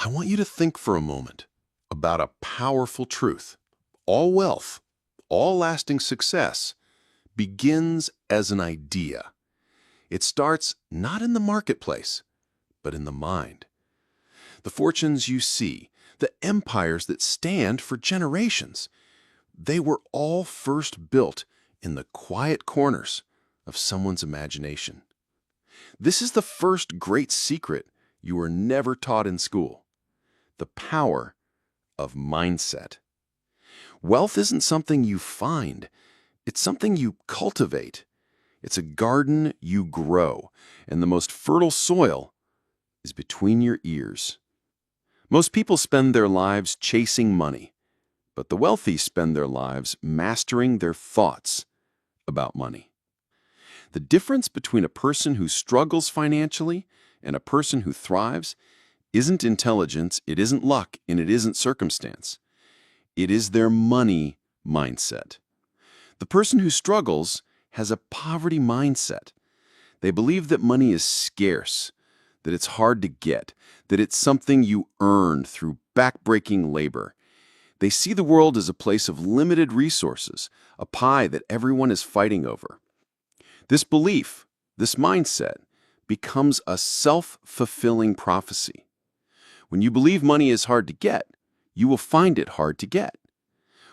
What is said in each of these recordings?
I want you to think for a moment about a powerful truth. All wealth, all lasting success begins as an idea. It starts not in the marketplace, but in the mind. The fortunes you see, the empires that stand for generations, they were all first built in the quiet corners of someone's imagination. This is the first great secret you were never taught in school: the power of mindset. Wealth isn't something you find, it's something you cultivate. It's a garden you grow, and the most fertile soil is between your ears. Most people spend their lives chasing money, but the wealthy spend their lives mastering their thoughts about money. The difference between a person who struggles financially and a person who thrives isn't intelligence, it isn't luck, and it isn't circumstance. It is their money mindset. The person who struggles has a poverty mindset. They believe that money is scarce, that it's hard to get, that it's something you earn through backbreaking labor. They see the world as a place of limited resources, a pie that everyone is fighting over. This belief, this mindset, becomes a self-fulfilling prophecy. When you believe money is hard to get, you will find it hard to get.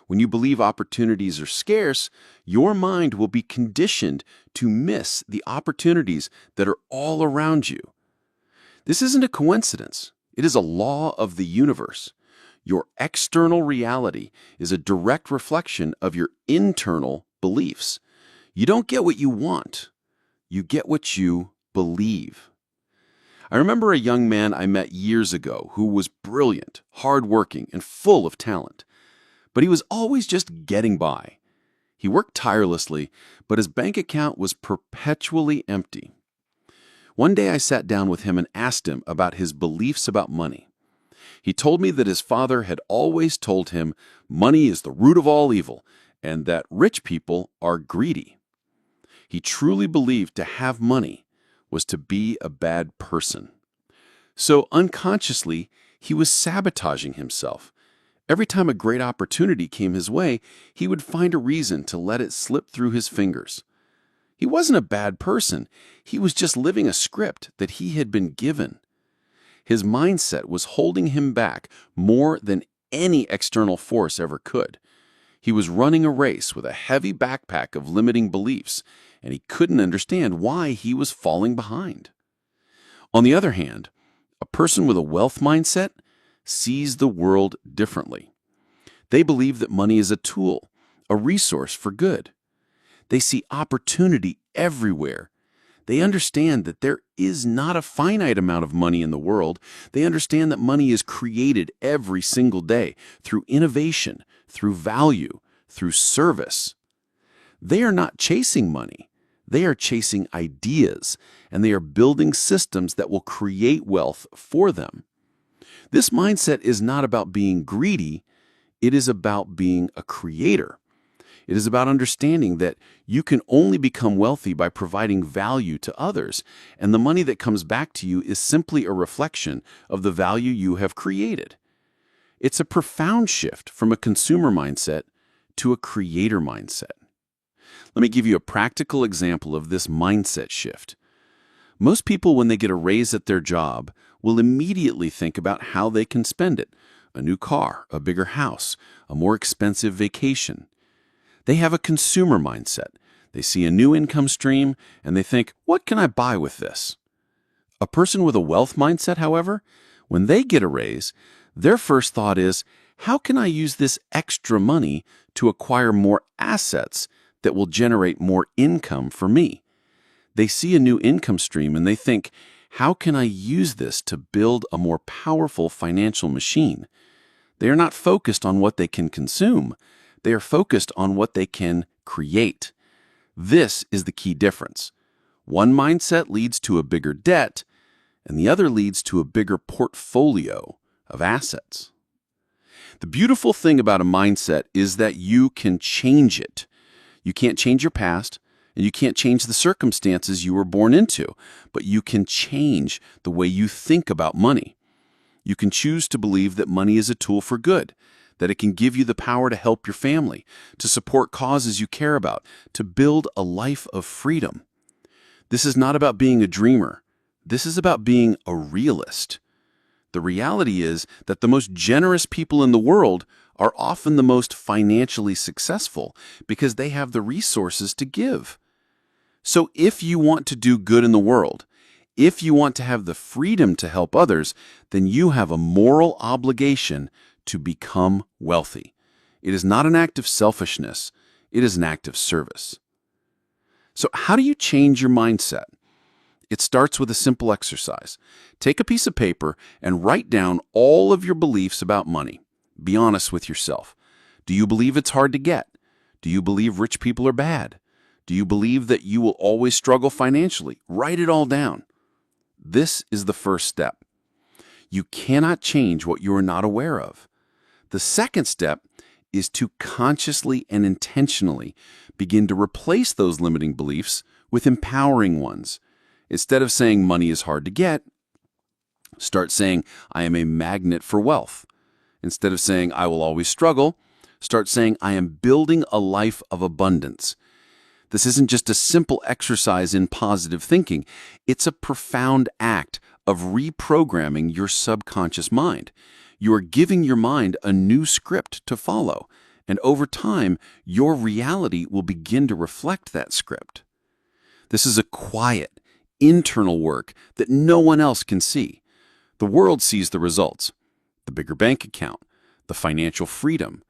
When you believe opportunities are scarce, your mind will be conditioned to miss the opportunities that are all around you. This isn't a coincidence. It is a law of the universe. Your external reality is a direct reflection of your internal beliefs. You don't get what you want. You get what you believe. I remember a young man I met years ago who was brilliant, hardworking, and full of talent. But he was always just getting by. He worked tirelessly, but his bank account was perpetually empty. One day I sat down with him and asked him about his beliefs about money. He told me that his father had always told him money is the root of all evil and that rich people are greedy. He truly believed to have money was to be a bad person. So unconsciously, he was sabotaging himself. Every time a great opportunity came his way, he would find a reason to let it slip through his fingers. He wasn't a bad person. He was just living a script that he had been given. His mindset was holding him back more than any external force ever could. He was running a race with a heavy backpack of limiting beliefs, and he couldn't understand why he was falling behind. On the other hand, a person with a wealth mindset sees the world differently. They believe that money is a tool, a resource for good. They see opportunity everywhere. They understand that there is not a finite amount of money in the world. They understand that money is created every single day through innovation, through value, through service. They are not chasing money. They are chasing ideas, and they are building systems that will create wealth for them. This mindset is not about being greedy, it is about being a creator. It is about understanding that you can only become wealthy by providing value to others, and the money that comes back to you is simply a reflection of the value you have created. It's a profound shift from a consumer mindset to a creator mindset. Let me give you a practical example of this mindset shift. Most people, when they get a raise at their job, will immediately think about how they can spend it: a new car, a bigger house, a more expensive vacation. They have a consumer mindset. They see a new income stream and they think, what can I buy with this? A person with a wealth mindset, however, when they get a raise, their first thought is, how can I use this extra money to acquire more assets that will generate more income for me? They see a new income stream and they think, how can I use this to build a more powerful financial machine? They are not focused on what they can consume. They are focused on what they can create. This is the key difference. One mindset leads to a bigger debt, and the other leads to a bigger portfolio of assets. The beautiful thing about a mindset is that you can change it. You can't change your past, and you can't change the circumstances you were born into, but you can change the way you think about money. You can choose to believe that money is a tool for good, that it can give you the power to help your family, to support causes you care about, to build a life of freedom. This is not about being a dreamer. This is about being a realist. The reality is that the most generous people in the world are often the most financially successful because they have the resources to give. So if you want to do good in the world, if you want to have the freedom to help others, then you have a moral obligation to become wealthy. It is not an act of selfishness. It is an act of service. So how do you change your mindset? It starts with a simple exercise. Take a piece of paper and write down all of your beliefs about money. Be honest with yourself. Do you believe it's hard to get? Do you believe rich people are bad? Do you believe that you will always struggle financially? Write it all down. This is the first step. You cannot change what you are not aware of. The second step is to consciously and intentionally begin to replace those limiting beliefs with empowering ones. Instead of saying money is hard to get, start saying I am a magnet for wealth. Instead of saying I will always struggle, start saying I am building a life of abundance. This isn't just a simple exercise in positive thinking. It's a profound act of reprogramming your subconscious mind. You are giving your mind a new script to follow, and over time, your reality will begin to reflect that script. This is a quiet, internal work that no one else can see. The world sees the results, the bigger bank account, the financial freedom,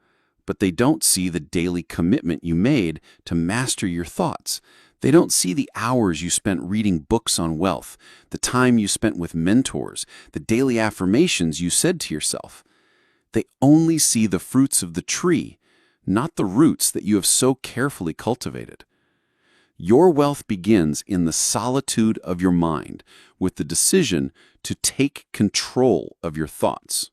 but they don't see the daily commitment you made to master your thoughts. They don't see the hours you spent reading books on wealth, the time you spent with mentors, the daily affirmations you said to yourself. They only see the fruits of the tree, not the roots that you have so carefully cultivated. Your wealth begins in the solitude of your mind, with the decision to take control of your thoughts.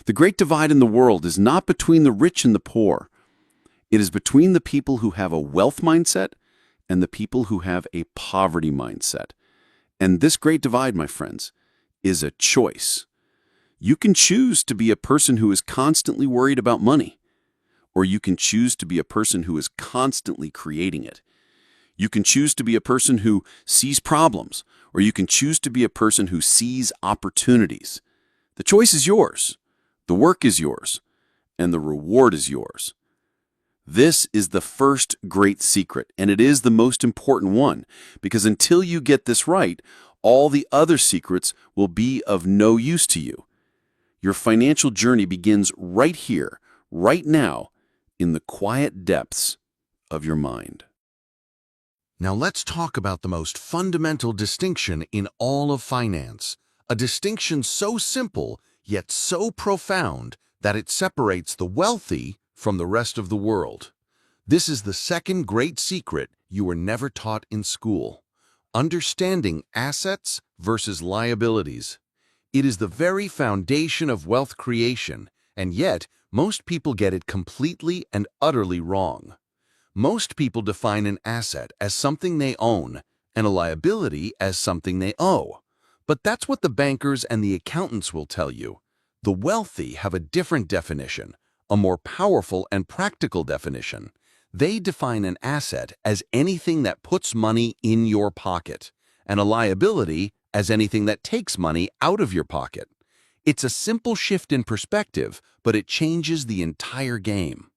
The great divide in the world is not between the rich and the poor. It is between the people who have a wealth mindset and the people who have a poverty mindset. And this great divide, my friends, is a choice. You can choose to be a person who is constantly worried about money, or you can choose to be a person who is constantly creating it. You can choose to be a person who sees problems, or you can choose to be a person who sees opportunities. The choice is yours. The work is yours, and the reward is yours. This is the first great secret, and it is the most important one, because until you get this right, all the other secrets will be of no use to you. Your financial journey begins right here, right now, in the quiet depths of your mind. Now let's talk about the most fundamental distinction in all of finance, a distinction so simple yet so profound that it separates the wealthy from the rest of the world. This is the second great secret you were never taught in school: understanding assets versus liabilities. It is the very foundation of wealth creation, and yet most people get it completely and utterly wrong. Most people define an asset as something they own and a liability as something they owe. But that's what the bankers and the accountants will tell you. The wealthy have a different definition, a more powerful and practical definition. They define an asset as anything that puts money in your pocket, and a liability as anything that takes money out of your pocket. It's a simple shift in perspective, but it changes the entire game.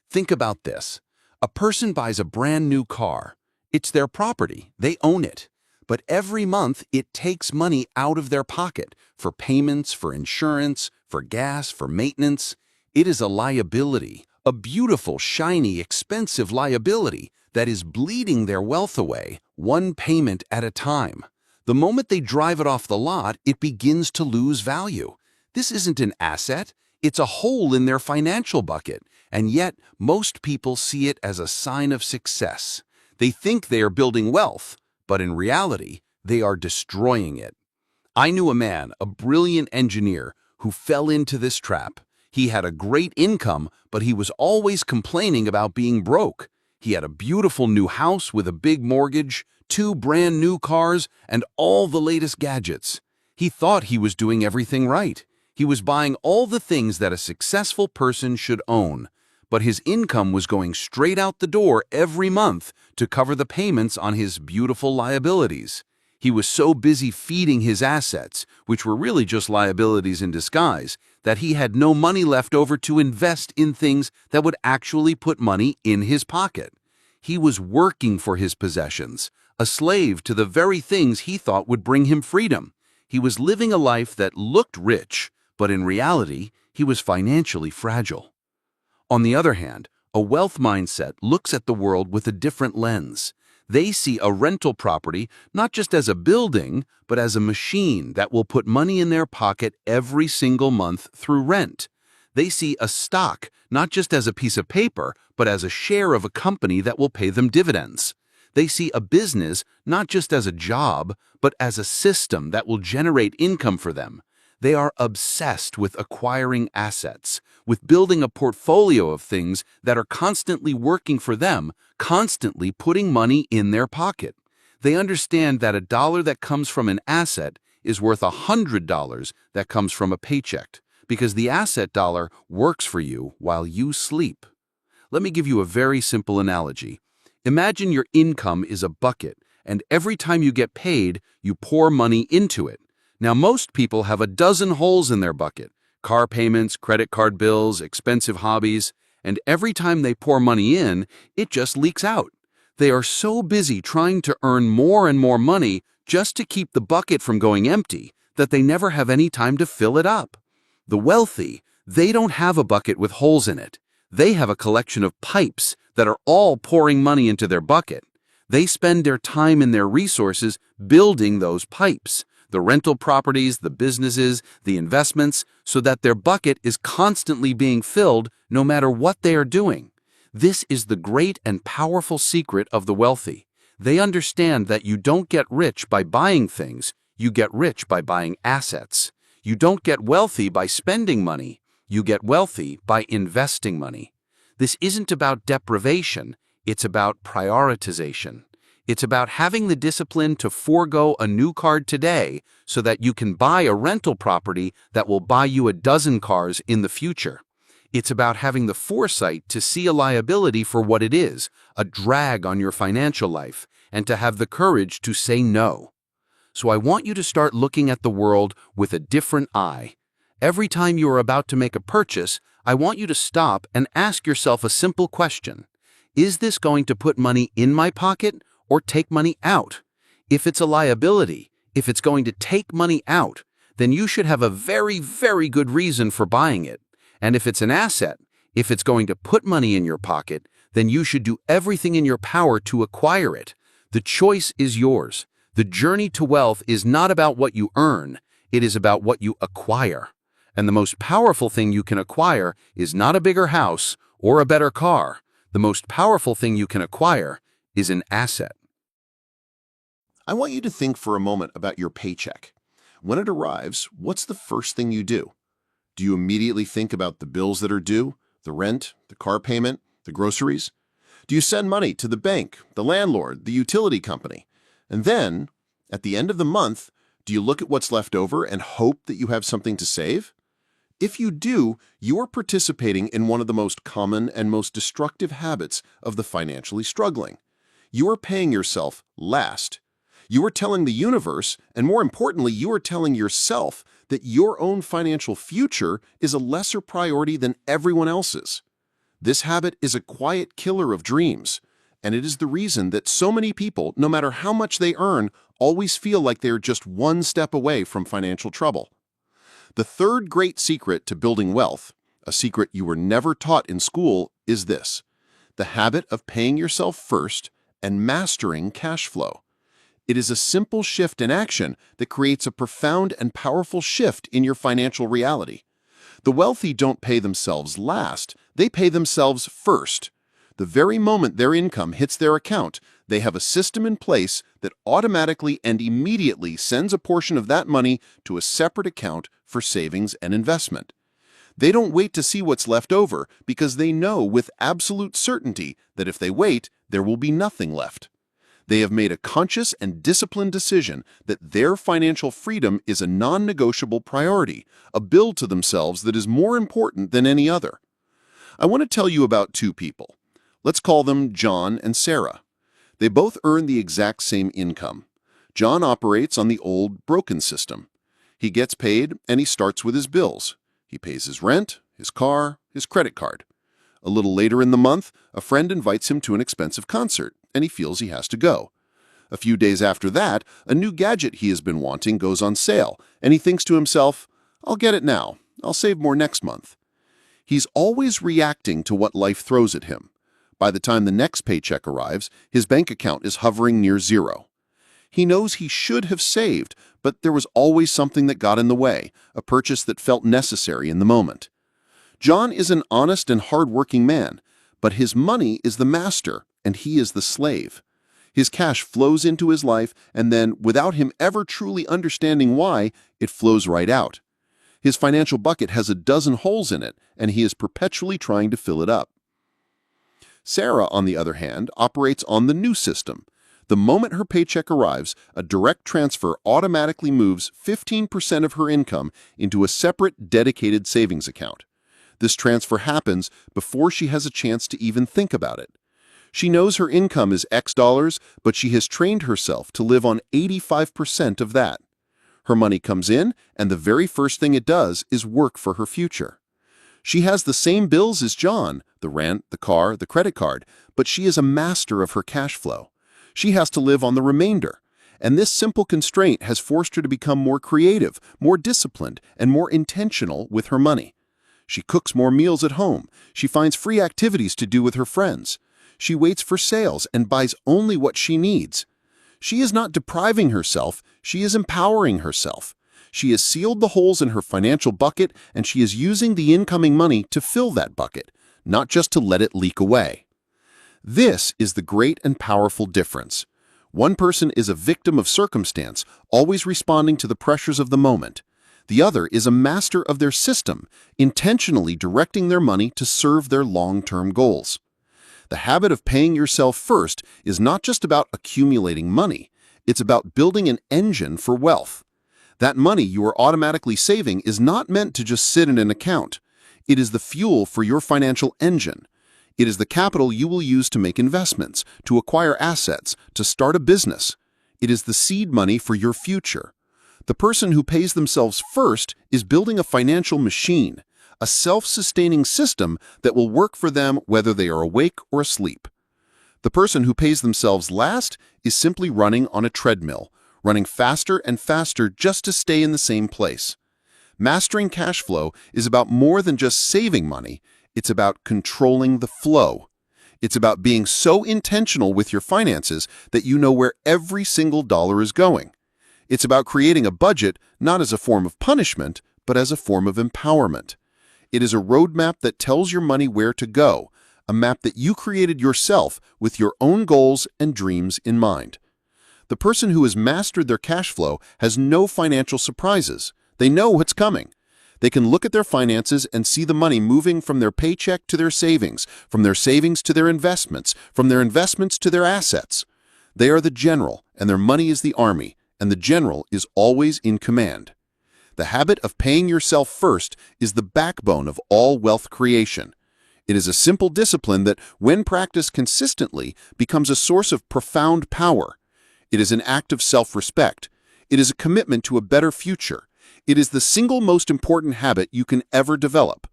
Think about this. A person buys a brand new car. It's their property. They own it. But every month, it takes money out of their pocket for payments, for insurance, for gas, for maintenance. It is a liability, a beautiful, shiny, expensive liability that is bleeding their wealth away, one payment at a time. The moment they drive it off the lot, it begins to lose value. This isn't an asset. It's a hole in their financial bucket, and yet most people see it as a sign of success. They think they are building wealth, but in reality, they are destroying it. I knew a man, a brilliant engineer, who fell into this trap. He had a great income, but he was always complaining about being broke. He had a beautiful new house with a big mortgage, 2 brand new cars, and all the latest gadgets. He thought he was doing everything right. He was buying all the things that a successful person should own, but his income was going straight out the door every month to cover the payments on his beautiful liabilities. He was so busy feeding his assets, which were really just liabilities in disguise, that he had no money left over to invest in things that would actually put money in his pocket. He was working for his possessions, a slave to the very things he thought would bring him freedom. He was living a life that looked rich, but in reality, he was financially fragile. On the other hand, a wealth mindset looks at the world with a different lens. They see a rental property not just as a building, but as a machine that will put money in their pocket every single month through rent. They see a stock not just as a piece of paper, but as a share of a company that will pay them dividends. They see a business not just as a job, but as a system that will generate income for them. They are obsessed with acquiring assets, with building a portfolio of things that are constantly working for them, constantly putting money in their pocket. They understand that a dollar that comes from an asset is worth $100 that comes from a paycheck, because the asset dollar works for you while you sleep. Let me give you a very simple analogy. Imagine your income is a bucket, and every time you get paid, you pour money into it. Now, most people have a dozen holes in their bucket: car payments, credit card bills, expensive hobbies, and every time they pour money in, it just leaks out. They are so busy trying to earn more and more money just to keep the bucket from going empty that they never have any time to fill it up. The wealthy, they don't have a bucket with holes in it. They have a collection of pipes that are all pouring money into their bucket. They spend their time and their resources building those pipes, the rental properties, the businesses, the investments, so that their bucket is constantly being filled no matter what they are doing. This is the great and powerful secret of the wealthy. They understand that you don't get rich by buying things, you get rich by buying assets. You don't get wealthy by spending money, you get wealthy by investing money. This isn't about deprivation, it's about prioritization. It's about having the discipline to forego a new car today so that you can buy a rental property that will buy you a dozen cars in the future. It's about having the foresight to see a liability for what it is, a drag on your financial life, and to have the courage to say no. So I want you to start looking at the world with a different eye. Every time you are about to make a purchase, I want you to stop and ask yourself a simple question. Is this going to put money in my pocket or take money out? If it's a liability, if it's going to take money out, then you should have a very, very good reason for buying it. And if it's an asset, if it's going to put money in your pocket, then you should do everything in your power to acquire it. The choice is yours. The journey to wealth is not about what you earn, it is about what you acquire. And the most powerful thing you can acquire is not a bigger house or a better car. The most powerful thing you can acquire is an asset. I want you to think for a moment about your paycheck. When it arrives, what's the first thing you do? Do you immediately think about the bills that are due, the rent, the car payment, the groceries? Do you send money to the bank, the landlord, the utility company? And then, at the end of the month, do you look at what's left over and hope that you have something to save? If you do, you are participating in one of the most common and most destructive habits of the financially struggling. You are paying yourself last. You are telling the universe, and more importantly, you are telling yourself that your own financial future is a lesser priority than everyone else's. This habit is a quiet killer of dreams, and it is the reason that so many people, no matter how much they earn, always feel like they're just one step away from financial trouble. The third great secret to building wealth, a secret you were never taught in school, is this: the habit of paying yourself first and mastering cash flow. It is a simple shift in action that creates a profound and powerful shift in your financial reality. The wealthy don't pay themselves last, they pay themselves first. The very moment their income hits their account, they have a system in place that automatically and immediately sends a portion of that money to a separate account for savings and investment. They don't wait to see what's left over because they know with absolute certainty that if they wait, there will be nothing left. They have made a conscious and disciplined decision that their financial freedom is a non-negotiable priority, a bill to themselves that is more important than any other. I want to tell you about two people. Let's call them John and Sarah. They both earn the exact same income. John operates on the old, broken system. He gets paid and he starts with his bills. He pays his rent, his car, his credit card. A little later in the month, a friend invites him to an expensive concert, and he feels he has to go. A few days after that, a new gadget he has been wanting goes on sale, and he thinks to himself, "I'll get it now. I'll save more next month." He's always reacting to what life throws at him. By the time the next paycheck arrives, his bank account is hovering near zero. He knows he should have saved, but there was always something that got in the way, a purchase that felt necessary in the moment. John is an honest and hard-working man, but his money is the master and he is the slave. His cash flows into his life, and then, without him ever truly understanding why, it flows right out. His financial bucket has a dozen holes in it, and he is perpetually trying to fill it up. Sarah, on the other hand, operates on the new system. The moment her paycheck arrives, a direct transfer automatically moves 15% of her income into a separate, dedicated savings account. This transfer happens before she has a chance to even think about it. She knows her income is X dollars, but she has trained herself to live on 85% of that. Her money comes in, and the very first thing it does is work for her future. She has the same bills as John, the rent, the car, the credit card, but she is a master of her cash flow. She has to live on the remainder, and this simple constraint has forced her to become more creative, more disciplined, and more intentional with her money. She cooks more meals at home. She finds free activities to do with her friends. She waits for sales and buys only what she needs. She is not depriving herself, she is empowering herself. She has sealed the holes in her financial bucket, and she is using the incoming money to fill that bucket, not just to let it leak away. This is the great and powerful difference. One person is a victim of circumstance, always responding to the pressures of the moment. The other is a master of their system, intentionally directing their money to serve their long-term goals. The habit of paying yourself first is not just about accumulating money, it's about building an engine for wealth. That money you are automatically saving is not meant to just sit in an account. It is the fuel for your financial engine. It is the capital you will use to make investments, to acquire assets, to start a business. It is the seed money for your future. The person who pays themselves first is building a financial machine, a self-sustaining system that will work for them whether they are awake or asleep. The person who pays themselves last is simply running on a treadmill, running faster and faster just to stay in the same place. Mastering cash flow is about more than just saving money. It's about controlling the flow. It's about being so intentional with your finances that you know where every single dollar is going. It's about creating a budget not as a form of punishment, but as a form of empowerment. It is a roadmap that tells your money where to go, a map that you created yourself with your own goals and dreams in mind. The person who has mastered their cash flow has no financial surprises. They know what's coming. They can look at their finances and see the money moving from their paycheck to their savings, from their savings to their investments, from their investments to their assets. They are the general, and their money is the army, and the general is always in command. The habit of paying yourself first is the backbone of all wealth creation. It is a simple discipline that, when practiced consistently, becomes a source of profound power. It is an act of self-respect. It is a commitment to a better future. It is the single most important habit you can ever develop.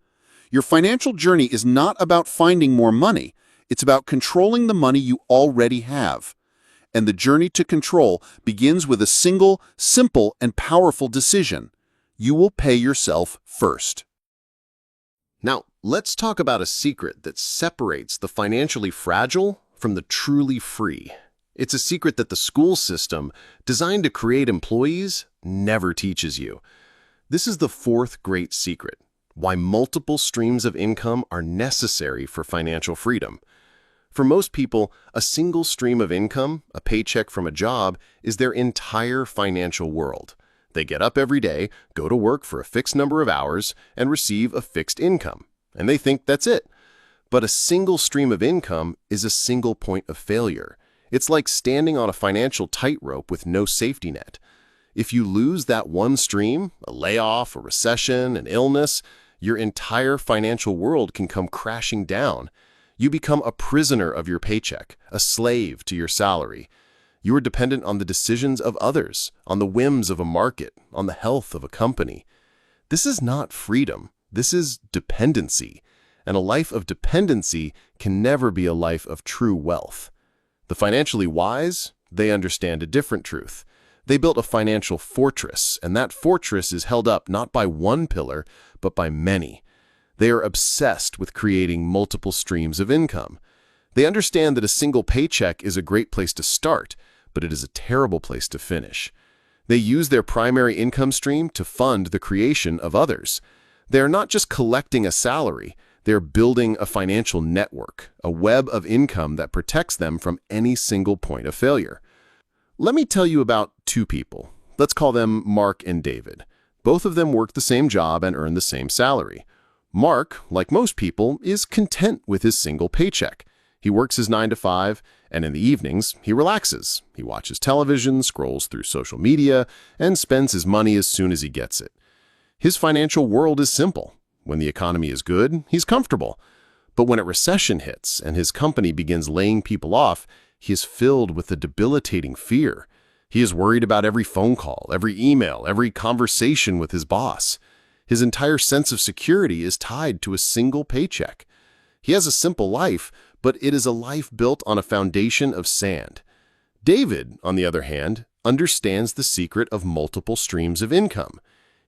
Your financial journey is not about finding more money. It's about controlling the money you already have. And the journey to control begins with a single, simple, and powerful decision. You will pay yourself first. Now, let's talk about a secret that separates the financially fragile from the truly free. It's a secret that the school system, designed to create employees, never teaches you. This is the fourth great secret, why multiple streams of income are necessary for financial freedom. For most people, a single stream of income, a paycheck from a job, is their entire financial world. They get up every day, go to work for a fixed number of hours, and receive a fixed income. And they think that's it. But a single stream of income is a single point of failure. It's like standing on a financial tightrope with no safety net. If you lose that one stream, a layoff, a recession, an illness, your entire financial world can come crashing down. You become a prisoner of your paycheck, a slave to your salary. You are dependent on the decisions of others, on the whims of a market, on the health of a company. This is not freedom. This is dependency. And a life of dependency can never be a life of true wealth. The financially wise, they understand a different truth. They built a financial fortress, and that fortress is held up not by one pillar, but by many. They are obsessed with creating multiple streams of income. They understand that a single paycheck is a great place to start, but it is a terrible place to finish. They use their primary income stream to fund the creation of others. They are not just collecting a salary, they are building a financial network, a web of income that protects them from any single point of failure. Let me tell you about two people. Let's call them Mark and David. Both of them work the same job and earn the same salary. Mark, like most people, is content with his single paycheck. He works his 9 to 5, and in the evenings, he relaxes. He watches television, scrolls through social media, and spends his money as soon as he gets it. His financial world is simple. When the economy is good, he's comfortable. But when a recession hits and his company begins laying people off, he is filled with a debilitating fear. He is worried about every phone call, every email, every conversation with his boss. His entire sense of security is tied to a single paycheck. He has a simple life, but it is a life built on a foundation of sand. David, on the other hand, understands the secret of multiple streams of income.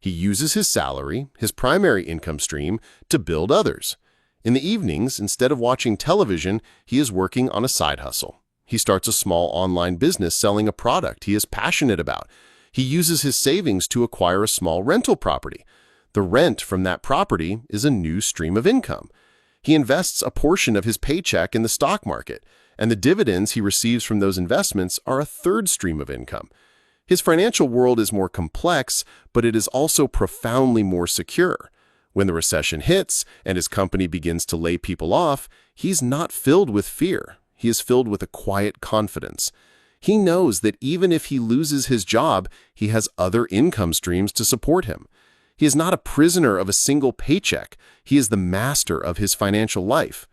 He uses his salary, his primary income stream, to build others. In the evenings, instead of watching television, he is working on a side hustle. He starts a small online business selling a product he is passionate about. He uses his savings to acquire a small rental property. The rent from that property is a new stream of income. He invests a portion of his paycheck in the stock market, and the dividends he receives from those investments are a third stream of income. His financial world is more complex, but it is also profoundly more secure. When the recession hits and his company begins to lay people off, he's not filled with fear. He is filled with a quiet confidence. He knows that even if he loses his job, he has other income streams to support him. He is not a prisoner of a single paycheck. He is the master of his financial life.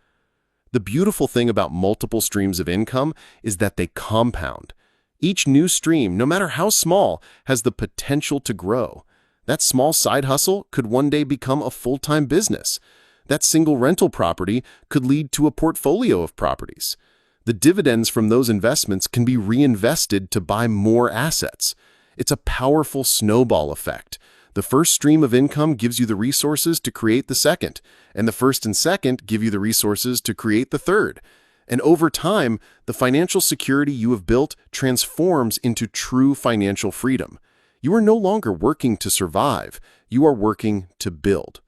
The beautiful thing about multiple streams of income is that they compound. Each new stream, no matter how small, has the potential to grow. That small side hustle could one day become a full-time business. That single rental property could lead to a portfolio of properties. The dividends from those investments can be reinvested to buy more assets. It's a powerful snowball effect. The first stream of income gives you the resources to create the second, and the first and second give you the resources to create the third. And over time, the financial security you have built transforms into true financial freedom. You are no longer working to survive. You are working to build.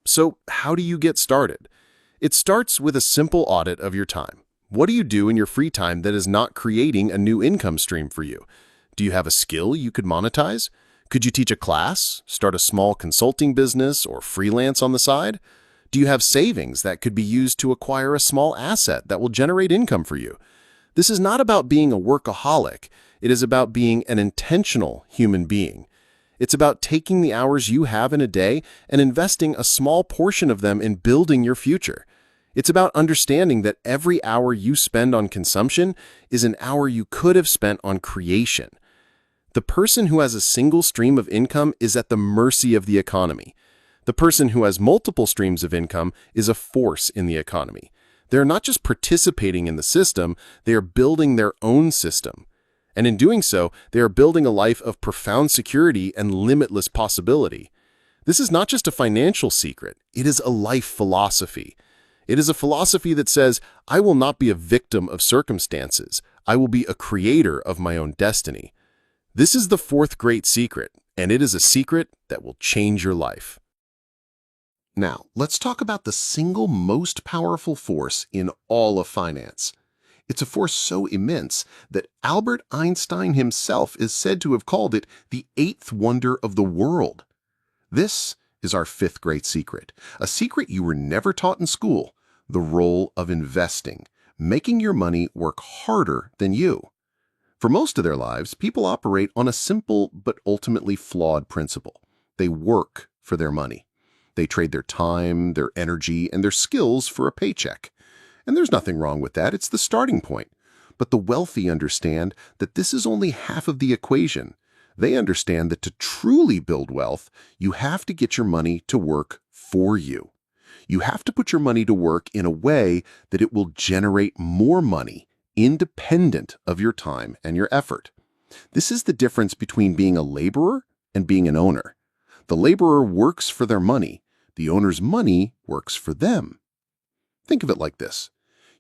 So, how do you get started? It starts with a simple audit of your time. What do you do in your free time that is not creating a new income stream for you? Do you have a skill you could monetize? Could you teach a class, start a small consulting business, or freelance on the side? Do you have savings that could be used to acquire a small asset that will generate income for you? This is not about being a workaholic. It is about being an intentional human being. It's about taking the hours you have in a day and investing a small portion of them in building your future. It's about understanding that every hour you spend on consumption is an hour you could have spent on creation. The person who has a single stream of income is at the mercy of the economy. The person who has multiple streams of income is a force in the economy. They're not just participating in the system, they are building their own system. And in doing so, they are building a life of profound security and limitless possibility. This is not just a financial secret, it is a life philosophy. It is a philosophy that says, I will not be a victim of circumstances. I will be a creator of my own destiny. This is the fourth great secret, and it is a secret that will change your life. Now, let's talk about the single most powerful force in all of finance. It's a force so immense that Albert Einstein himself is said to have called it the eighth wonder of the world. This is our fifth great secret, a secret you were never taught in school, the role of investing, making your money work harder than you. For most of their lives, people operate on a simple but ultimately flawed principle. They work for their money. They trade their time, their energy, and their skills for a paycheck. And there's nothing wrong with that. It's the starting point. But the wealthy understand that this is only half of the equation. They understand that to truly build wealth, you have to get your money to work for you. You have to put your money to work in a way that it will generate more money, independent of your time and your effort. This is the difference between being a laborer and being an owner. The laborer works for their money. The owner's money works for them. Think of it like this.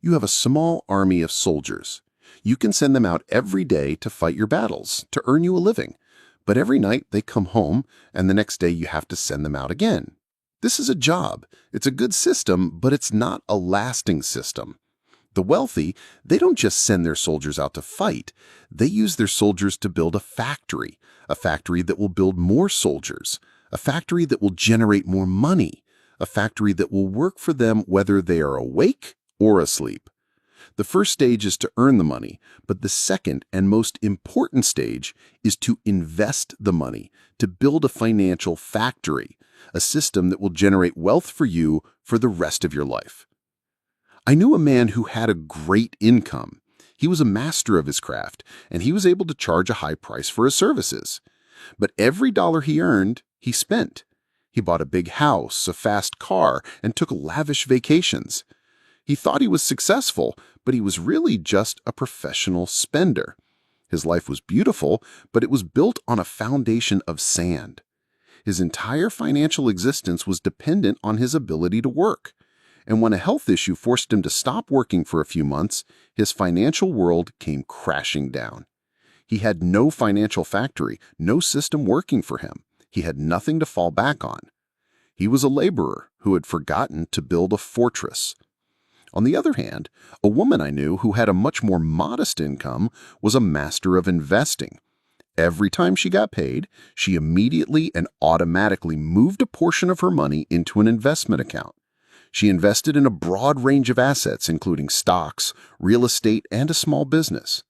You have a small army of soldiers. You can send them out every day to fight your battles, to earn you a living. But every night they come home, and the next day you have to send them out again. This is a job. It's a good system, but it's not a lasting system. The wealthy, they don't just send their soldiers out to fight. They use their soldiers to build a factory that will build more soldiers, a factory that will generate more money, a factory that will work for them whether they are awake or asleep. The first stage is to earn the money, but the second and most important stage is to invest the money, to build a financial factory, a system that will generate wealth for you for the rest of your life. I knew a man who had a great income. He was a master of his craft, and he was able to charge a high price for his services. But every dollar he earned, he spent. He bought a big house, a fast car, and took lavish vacations. He thought he was successful, but he was really just a professional spender. His life was beautiful, but it was built on a foundation of sand. His entire financial existence was dependent on his ability to work. And when a health issue forced him to stop working for a few months, his financial world came crashing down. He had no financial factory, no system working for him. He had nothing to fall back on. He was a laborer who had forgotten to build a fortress. On the other hand, a woman I knew who had a much more modest income was a master of investing. Every time she got paid, she immediately and automatically moved a portion of her money into an investment account. She invested in a broad range of assets, including stocks, real estate, and a small business.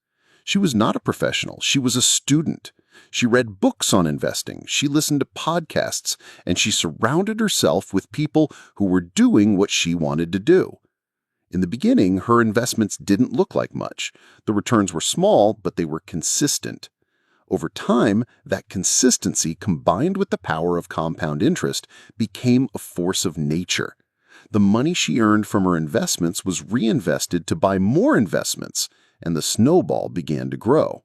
She was not a professional. She was a student. She read books on investing. She listened to podcasts, and she surrounded herself with people who were doing what she wanted to do. In the beginning, her investments didn't look like much. The returns were small, but they were consistent. Over time, that consistency combined with the power of compound interest became a force of nature. The money she earned from her investments was reinvested to buy more investments, and the snowball began to grow.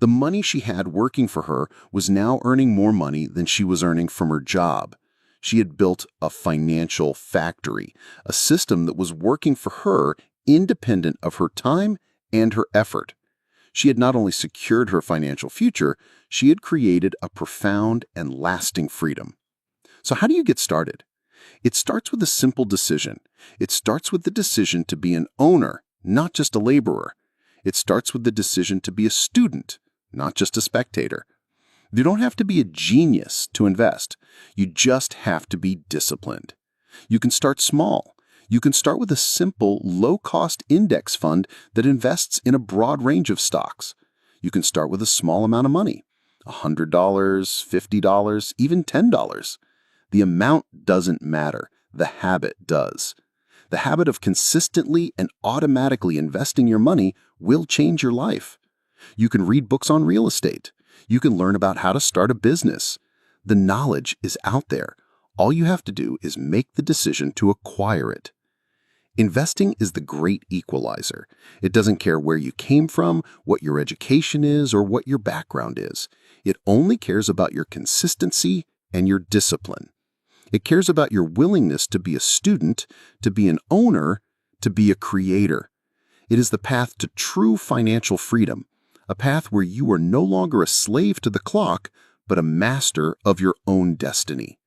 The money she had working for her was now earning more money than she was earning from her job. She had built a financial factory, a system that was working for her independent of her time and her effort. She had not only secured her financial future, she had created a profound and lasting freedom. So how do you get started? It starts with a simple decision. It starts with the decision to be an owner, not just a laborer. It starts with the decision to be a student, not just a spectator. You don't have to be a genius to invest. You just have to be disciplined. You can start small. You can start with a simple, low-cost index fund that invests in a broad range of stocks. You can start with a small amount of money, $100, $50, even $10. The amount doesn't matter. The habit does. The habit of consistently and automatically investing your money will change your life. You can read books on real estate. You can learn about how to start a business. The knowledge is out there. All you have to do is make the decision to acquire it. Investing is the great equalizer. It doesn't care where you came from, what your education is, or what your background is. It only cares about your consistency and your discipline. It cares about your willingness to be a student, to be an owner, to be a creator. It is the path to true financial freedom, a path where you are no longer a slave to the clock, but a master of your own destiny.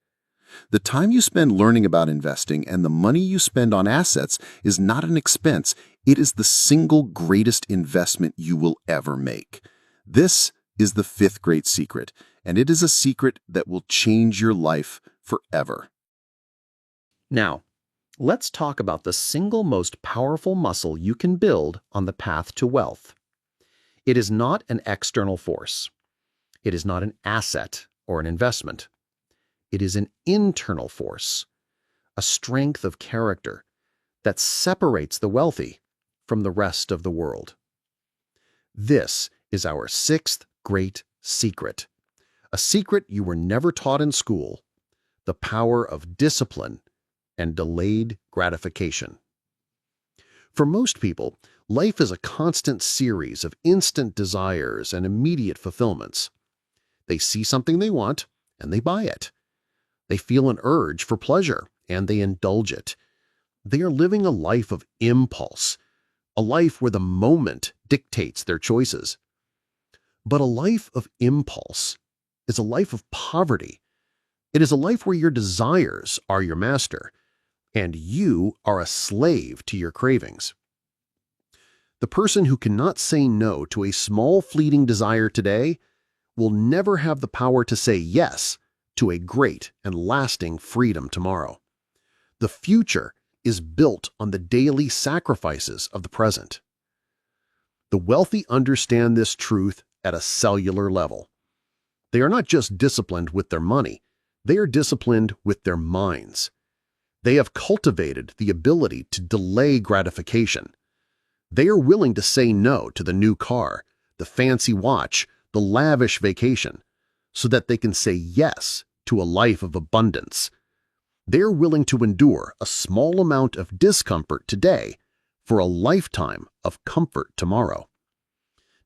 The time you spend learning about investing and the money you spend on assets is not an expense. It is the single greatest investment you will ever make. This is the fifth great secret, and it is a secret that will change your life forever. Now, let's talk about the single most powerful muscle you can build on the path to wealth. It is not an external force. It is not an asset or an investment. It is an internal force, a strength of character that separates the wealthy from the rest of the world. This is our sixth great secret, a secret you were never taught in school: the power of discipline and delayed gratification. For most people, life is a constant series of instant desires and immediate fulfillments. They see something they want and they buy it. They feel an urge for pleasure and they indulge it. They are living a life of impulse, a life where the moment dictates their choices. But a life of impulse is a life of poverty. It is a life where your desires are your master, and you are a slave to your cravings. The person who cannot say no to a small fleeting desire today will never have the power to say yes to a great and lasting freedom tomorrow. The future is built on the daily sacrifices of the present. The wealthy understand this truth at a cellular level. They are not just disciplined with their money, they are disciplined with their minds. They have cultivated the ability to delay gratification. They are willing to say no to the new car, the fancy watch, the lavish vacation, so that they can say yes to a life of abundance. They are willing to endure a small amount of discomfort today for a lifetime of comfort tomorrow.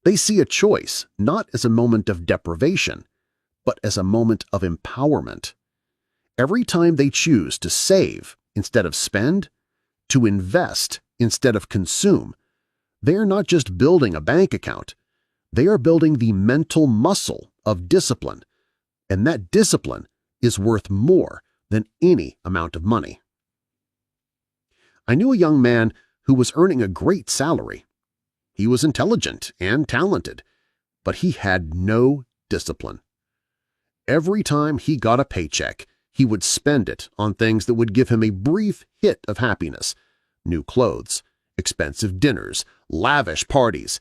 They see a choice not as a moment of deprivation, but as a moment of empowerment. Every time they choose to save instead of spend, to invest instead of consume, they are not just building a bank account, they are building the mental muscle of discipline, and that discipline is worth more than any amount of money. I knew a young man who was earning a great salary. He was intelligent and talented, but he had no discipline. Every time he got a paycheck, he would spend it on things that would give him a brief hit of happiness: new clothes, expensive dinners, lavish parties.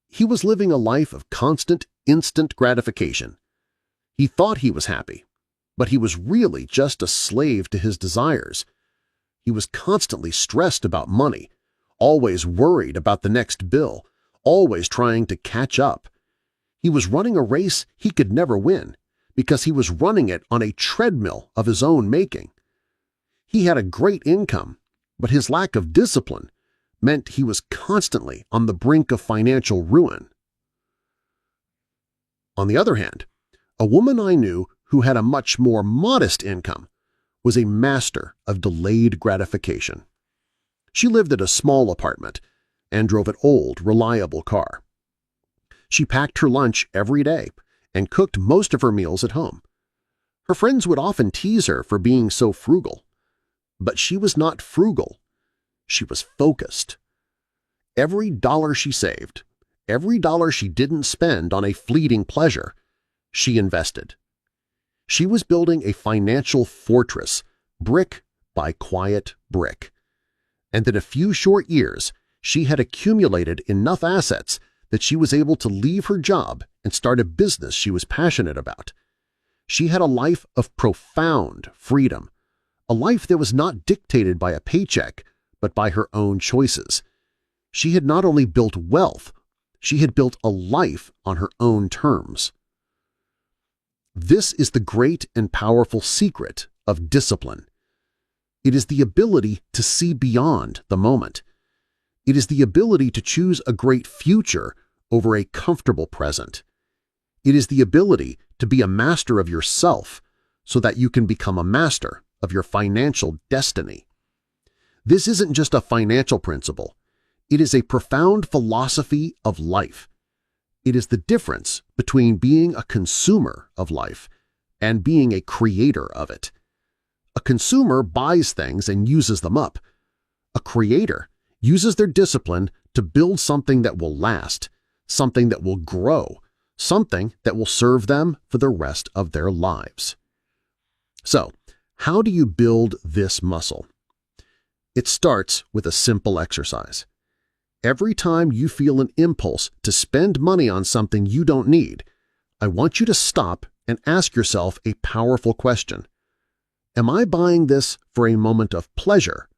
He was living a life of constant, instant gratification. He thought he was happy, but he was really just a slave to his desires. He was constantly stressed about money, always worried about the next bill, always trying to catch up. He was running a race he could never win, because he was running it on a treadmill of his own making. He had a great income, but his lack of discipline meant he was constantly on the brink of financial ruin. On the other hand, a woman I knew who had a much more modest income was a master of delayed gratification. She lived at a small apartment and drove an old, reliable car. She packed her lunch every day and cooked most of her meals at home. Her friends would often tease her for being so frugal. But she was not frugal. She was focused. Every dollar she saved, every dollar she didn't spend on a fleeting pleasure, she invested. She was building a financial fortress, brick by quiet brick. And in a few short years, she had accumulated enough assets that she was able to leave her job and start a business she was passionate about. She had a life of profound freedom, a life that was not dictated by a paycheck, but by her own choices. She had not only built wealth, she had built a life on her own terms. This is the great and powerful secret of discipline. It is the ability to see beyond the moment. It is the ability to choose a great future over a comfortable present. It is the ability to be a master of yourself so that you can become a master of your financial destiny. This isn't just a financial principle. It is a profound philosophy of life. It is the difference between being a consumer of life and being a creator of it. A consumer buys things and uses them up. A creator uses their discipline to build something that will last, something that will grow, something that will serve them for the rest of their lives. So, how do you build this muscle? It starts with a simple exercise. Every time you feel an impulse to spend money on something you don't need, I want you to stop and ask yourself a powerful question. Am I buying this for a moment of pleasure,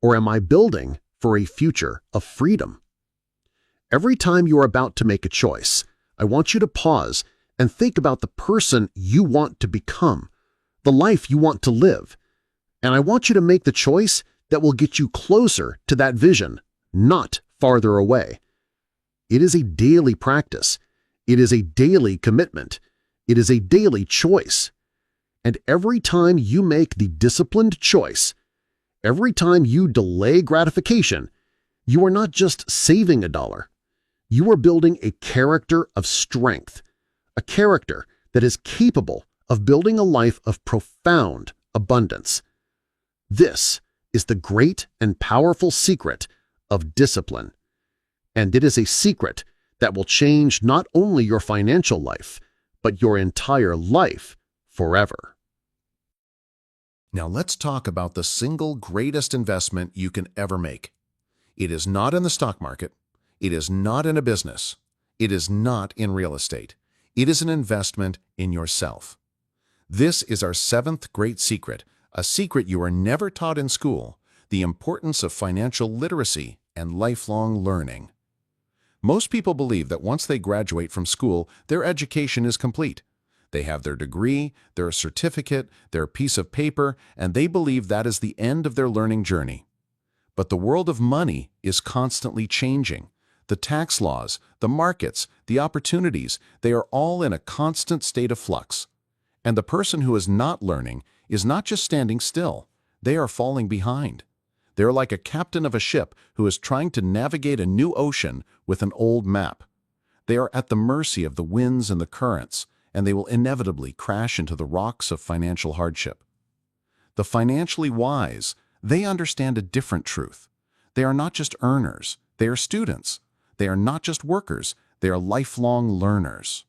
or am I building for a future of freedom? Every time you are about to make a choice, I want you to pause and think about the person you want to become, the life you want to live. And I want you to make the choice that will get you closer to that vision, not farther away. It is a daily practice. It is a daily commitment. It is a daily choice. And every time you make the disciplined choice, every time you delay gratification, you are not just saving $1. You are building a character of strength, a character that is capable of building a life of profound abundance. This is the great and powerful secret of discipline. And it is a secret that will change not only your financial life, but your entire life forever. Now let's talk about the single greatest investment you can ever make. It is not in the stock market. It is not in a business. It is not in real estate. It is an investment in yourself. This is our 7th great secret, a secret you are never taught in school, the importance of financial literacy and lifelong learning. Most people believe that once they graduate from school, their education is complete. They have their degree, their certificate, their piece of paper, and they believe that is the end of their learning journey. But the world of money is constantly changing. The tax laws, the markets, the opportunities, they are all in a constant state of flux. And the person who is not learning is not just standing still, they are falling behind. They are like a captain of a ship who is trying to navigate a new ocean with an old map. They are at the mercy of the winds and the currents, and they will inevitably crash into the rocks of financial hardship. The financially wise, they understand a different truth. They are not just earners, they are students. They are not just workers, they are lifelong learners.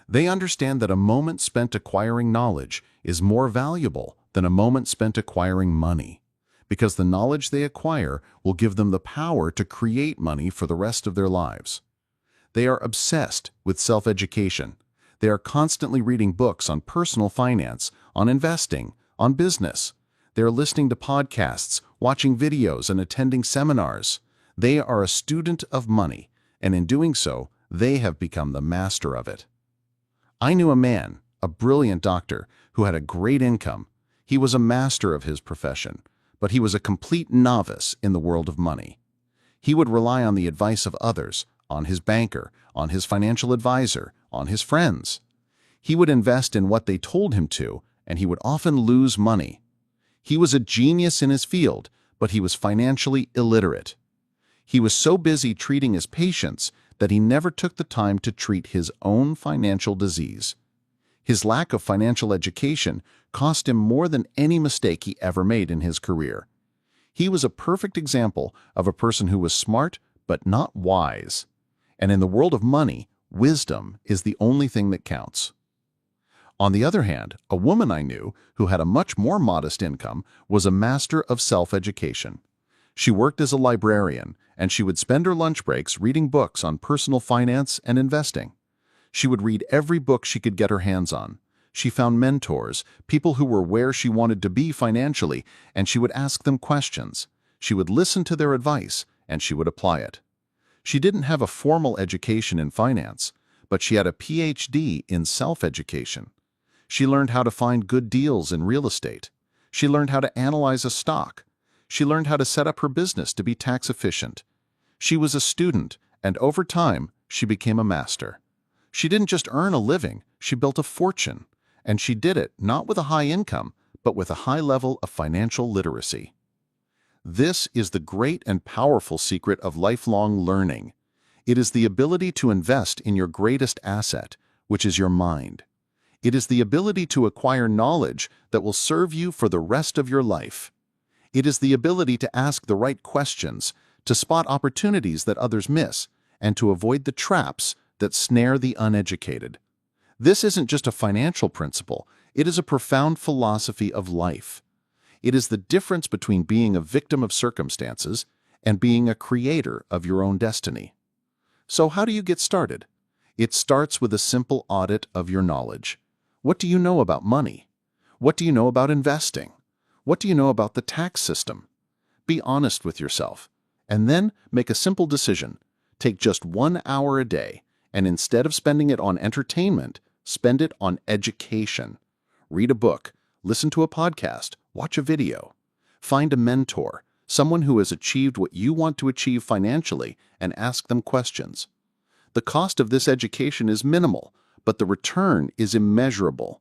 They understand that a moment spent acquiring knowledge is more valuable than a moment spent acquiring money, because the knowledge they acquire will give them the power to create money for the rest of their lives. They are obsessed with self-education. They are constantly reading books on personal finance, on investing, on business. They are listening to podcasts, watching videos, and attending seminars. They are a student of money, and in doing so, they have become the master of it. I knew a man, a brilliant doctor, who had a great income. He was a master of his profession, but he was a complete novice in the world of money. He would rely on the advice of others, on his banker, on his financial advisor, on his friends. He would invest in what they told him to, and he would often lose money. He was a genius in his field, but he was financially illiterate. He was so busy treating his patients that he never took the time to treat his own financial disease. His lack of financial education cost him more than any mistake he ever made in his career. He was a perfect example of a person who was smart but not wise. And in the world of money, wisdom is the only thing that counts. On the other hand, a woman I knew who had a much more modest income was a master of self-education. She worked as a librarian, and she would spend her lunch breaks reading books on personal finance and investing. She would read every book she could get her hands on. She found mentors, people who were where she wanted to be financially, and she would ask them questions. She would listen to their advice, and she would apply it. She didn't have a formal education in finance, but she had a PhD in self-education. She learned how to find good deals in real estate. She learned how to analyze a stock. She learned how to set up her business to be tax efficient. She was a student, and over time, she became a master. She didn't just earn a living, she built a fortune. And she did it not with a high income, but with a high level of financial literacy. This is the great and powerful secret of lifelong learning. It is the ability to invest in your greatest asset, which is your mind. It is the ability to acquire knowledge that will serve you for the rest of your life. It is the ability to ask the right questions, to spot opportunities that others miss, and to avoid the traps that snare the uneducated. This isn't just a financial principle, it is a profound philosophy of life. It is the difference between being a victim of circumstances and being a creator of your own destiny. So how do you get started? It starts with a simple audit of your knowledge. What do you know about money? What do you know about investing? What do you know about the tax system? Be honest with yourself, and then make a simple decision. Take just 1 hour a day, and instead of spending it on entertainment, spend it on education. Read a book, listen to a podcast, watch a video. Find a mentor, someone who has achieved what you want to achieve financially, and ask them questions. The cost of this education is minimal, but the return is immeasurable.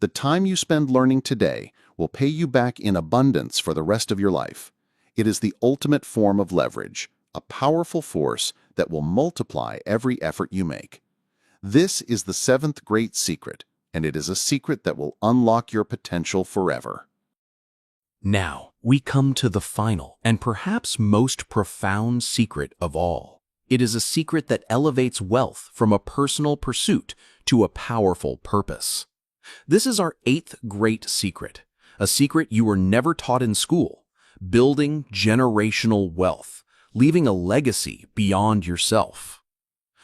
The time you spend learning today will pay you back in abundance for the rest of your life. It is the ultimate form of leverage, a powerful force that will multiply every effort you make. This is the seventh great secret, and it is a secret that will unlock your potential forever. Now, we come to the final and perhaps most profound secret of all. It is a secret that elevates wealth from a personal pursuit to a powerful purpose. This is our eighth great secret, a secret you were never taught in school: building generational wealth, leaving a legacy beyond yourself.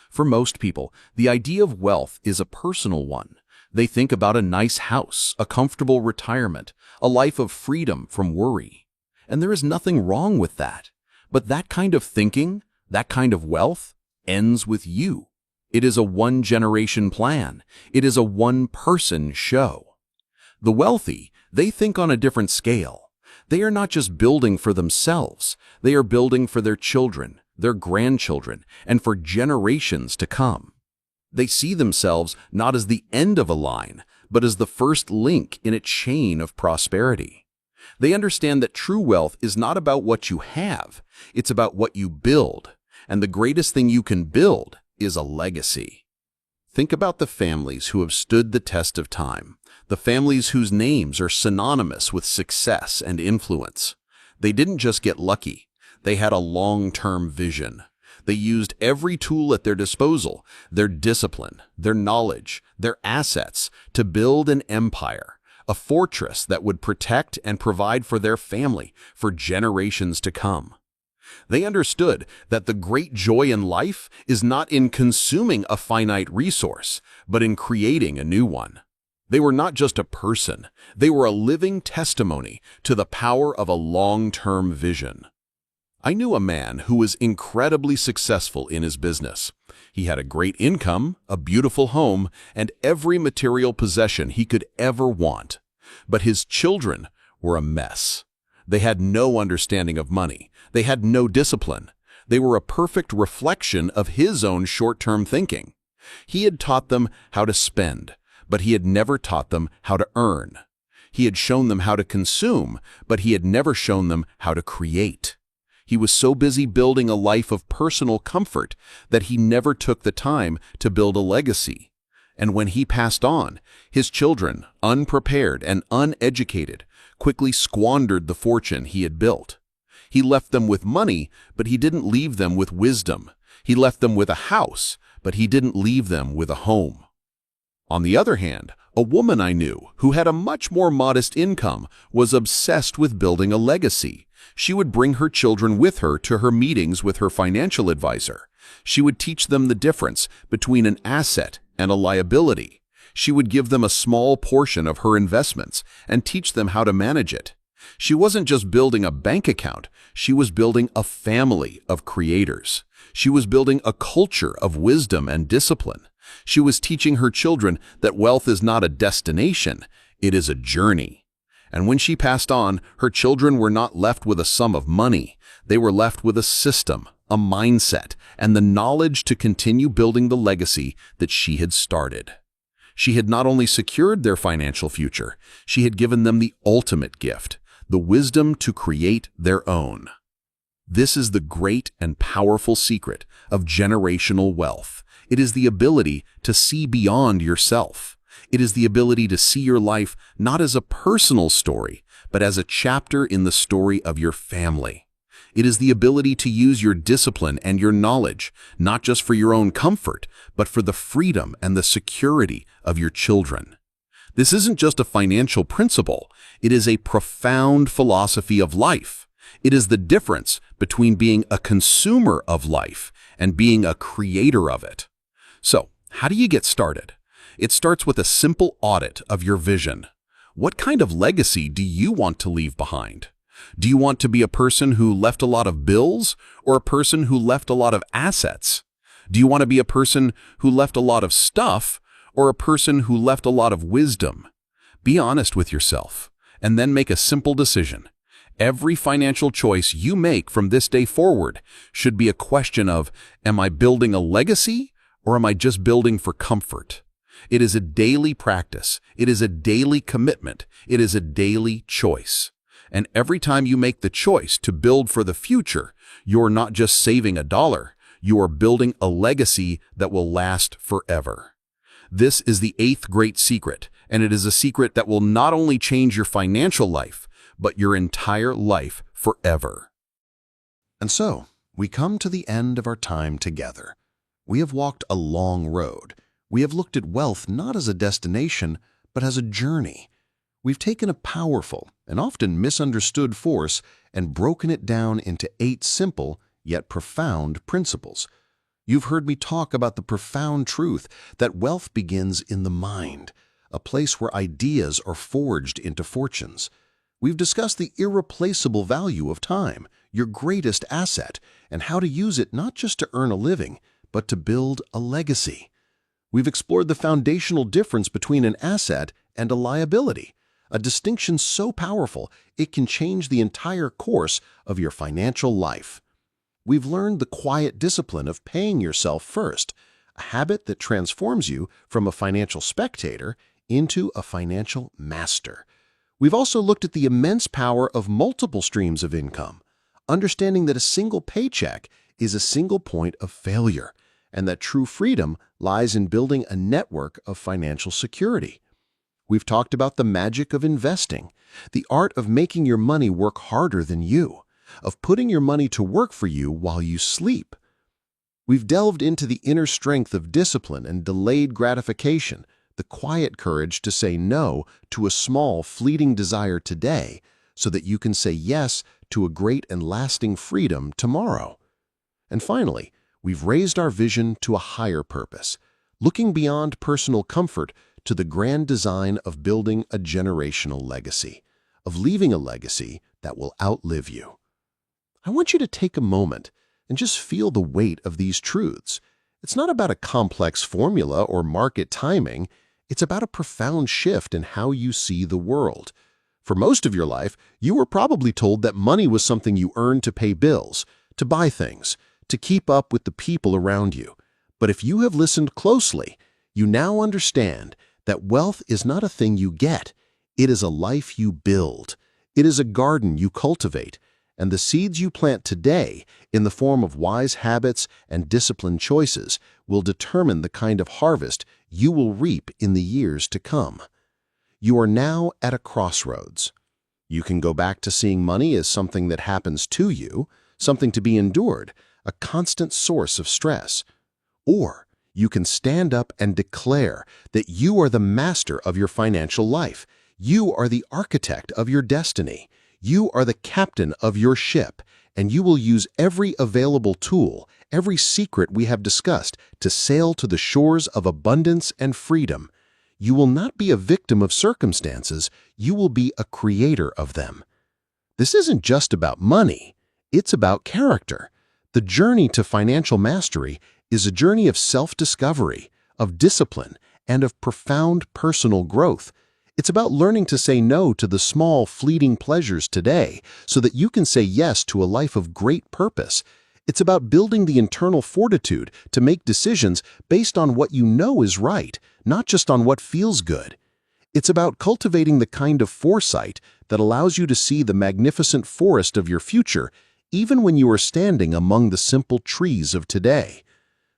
For most people, the idea of wealth is a personal one. They think about a nice house, a comfortable retirement, a life of freedom from worry. And there is nothing wrong with that. But that kind of thinking, that kind of wealth, ends with you. It is a one-generation plan. It is a one-person show. The wealthy, they think on a different scale. They are not just building for themselves. They are building for their children, their grandchildren, and for generations to come. They see themselves not as the end of a line, but as the first link in a chain of prosperity. They understand that true wealth is not about what you have, it's about what you build. And the greatest thing you can build is a legacy. Think about the families who have stood the test of time, the families whose names are synonymous with success and influence. They didn't just get lucky, they had a long-term vision. They used every tool at their disposal, their discipline, their knowledge, their assets, to build an empire, a fortress that would protect and provide for their family for generations to come. They understood that the great joy in life is not in consuming a finite resource, but in creating a new one. They were not just a person, they were a living testimony to the power of a long-term vision. I knew a man who was incredibly successful in his business. He had a great income, a beautiful home, and every material possession he could ever want. But his children were a mess. They had no understanding of money. They had no discipline. They were a perfect reflection of his own short-term thinking. He had taught them how to spend, but he had never taught them how to earn. He had shown them how to consume, but he had never shown them how to create. He was so busy building a life of personal comfort that he never took the time to build a legacy. And when he passed on, his children, unprepared and uneducated, quickly squandered the fortune he had built. He left them with money, but he didn't leave them with wisdom. He left them with a house, but he didn't leave them with a home. On the other hand, a woman I knew who had a much more modest income was obsessed with building a legacy. She would bring her children with her to her meetings with her financial advisor. She would teach them the difference between an asset and a liability. She would give them a small portion of her investments and teach them how to manage it. She wasn't just building a bank account, she was building a family of creators. She was building a culture of wisdom and discipline. She was teaching her children that wealth is not a destination, it is a journey. And when she passed on, her children were not left with a sum of money. They were left with a system, a mindset, and the knowledge to continue building the legacy that she had started. She had not only secured their financial future, she had given them the ultimate gift, the wisdom to create their own. This is the great and powerful secret of generational wealth. It is the ability to see beyond yourself. It is the ability to see your life not as a personal story, but as a chapter in the story of your family. It is the ability to use your discipline and your knowledge, not just for your own comfort, but for the freedom and the security of your children. This isn't just a financial principle. It is a profound philosophy of life. It is the difference between being a consumer of life and being a creator of it. So, how do you get started? It starts with a simple audit of your vision. What kind of legacy do you want to leave behind? Do you want to be a person who left a lot of bills or a person who left a lot of assets? Do you want to be a person who left a lot of stuff or a person who left a lot of wisdom? Be honest with yourself and then make a simple decision. Every financial choice you make from this day forward should be a question of, am I building a legacy or am I just building for comfort? It is a daily practice. It is a daily commitment. It is a daily choice. And every time you make the choice to build for the future, you're not just saving $1, you are building a legacy that will last forever. This is the 8th great secret, and it is a secret that will not only change your financial life, but your entire life forever. And so, we come to the end of our time together. We have walked a long road. We have looked at wealth not as a destination, but as a journey. We've taken a powerful and often misunderstood force and broken it down into 8 simple yet profound principles. You've heard me talk about the profound truth that wealth begins in the mind, a place where ideas are forged into fortunes. We've discussed the irreplaceable value of time, your greatest asset, and how to use it not just to earn a living, but to build a legacy. We've explored the foundational difference between an asset and a liability, a distinction so powerful it can change the entire course of your financial life. We've learned the quiet discipline of paying yourself first, a habit that transforms you from a financial spectator into a financial master. We've also looked at the immense power of multiple streams of income, understanding that a single paycheck is a single point of failure, and that true freedom lies in building a network of financial security. We've talked about the magic of investing, the art of making your money work harder than you, of putting your money to work for you while you sleep. We've delved into the inner strength of discipline and delayed gratification, the quiet courage to say no to a small, fleeting desire today so that you can say yes to a great and lasting freedom tomorrow. And finally, we've raised our vision to a higher purpose, looking beyond personal comfort to the grand design of building a generational legacy, of leaving a legacy that will outlive you. I want you to take a moment and just feel the weight of these truths. It's not about a complex formula or market timing. It's about a profound shift in how you see the world. For most of your life, you were probably told that money was something you earned to pay bills, to buy things, to keep up with the people around you. But if you have listened closely, you now understand that wealth is not a thing you get. It is a life you build. It is a garden you cultivate. And the seeds you plant today, in the form of wise habits and disciplined choices, will determine the kind of harvest you will reap in the years to come. You are now at a crossroads. You can go back to seeing money as something that happens to you, something to be endured, a constant source of stress. Or you can stand up and declare that you are the master of your financial life. You are the architect of your destiny. You are the captain of your ship, and you will use every available tool, every secret we have discussed to sail to the shores of abundance and freedom. You will not be a victim of circumstances, you will be a creator of them. This isn't just about money, it's about character. The journey to financial mastery is a journey of self-discovery, of discipline, and of profound personal growth. It's about learning to say no to the small, fleeting pleasures today so that you can say yes to a life of great purpose. It's about building the internal fortitude to make decisions based on what you know is right, not just on what feels good. It's about cultivating the kind of foresight that allows you to see the magnificent forest of your future, even when you are standing among the simple trees of today.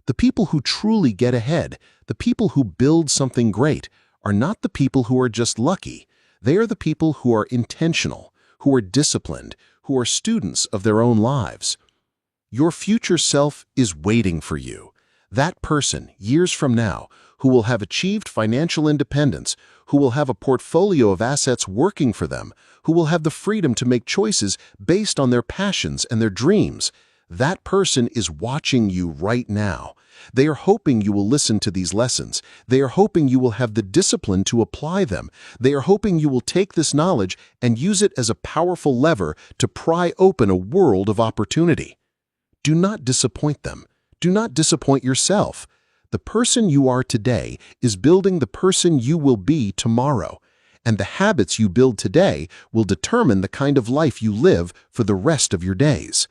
The people who truly get ahead, the people who build something great, are not the people who are just lucky. They are the people who are intentional, who are disciplined, who are students of their own lives. Your future self is waiting for you. That person, years from now, who will have achieved financial independence, who will have a portfolio of assets working for them, who will have the freedom to make choices based on their passions and their dreams. That person is watching you right now. They are hoping you will listen to these lessons. They are hoping you will have the discipline to apply them. They are hoping you will take this knowledge and use it as a powerful lever to pry open a world of opportunity. Do not disappoint them. Do not disappoint yourself. The person you are today is building the person you will be tomorrow, and the habits you build today will determine the kind of life you live for the rest of your days.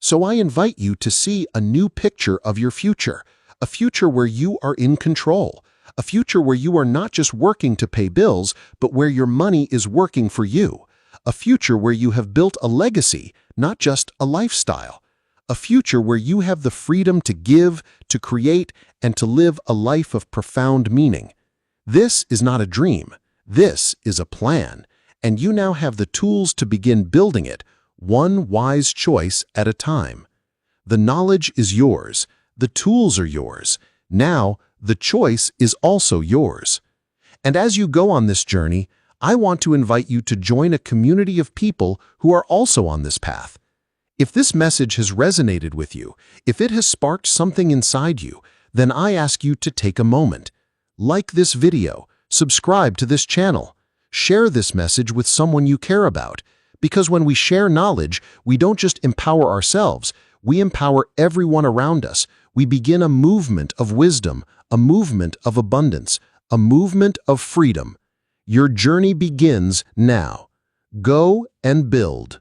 So I invite you to see a new picture of your future, a future where you are in control, a future where you are not just working to pay bills, but where your money is working for you, a future where you have built a legacy, not just a lifestyle, a future where you have the freedom to give, to create, and to live a life of profound meaning. This is not a dream. This is a plan, and you now have the tools to begin building it, one wise choice at a time. The knowledge is yours. The tools are yours. Now, the choice is also yours. And as you go on this journey, I want to invite you to join a community of people who are also on this path. If this message has resonated with you, if it has sparked something inside you, then I ask you to take a moment. Like this video, subscribe to this channel, share this message with someone you care about. Because when we share knowledge, we don't just empower ourselves, we empower everyone around us. We begin a movement of wisdom, a movement of abundance, a movement of freedom. Your journey begins now. Go and build.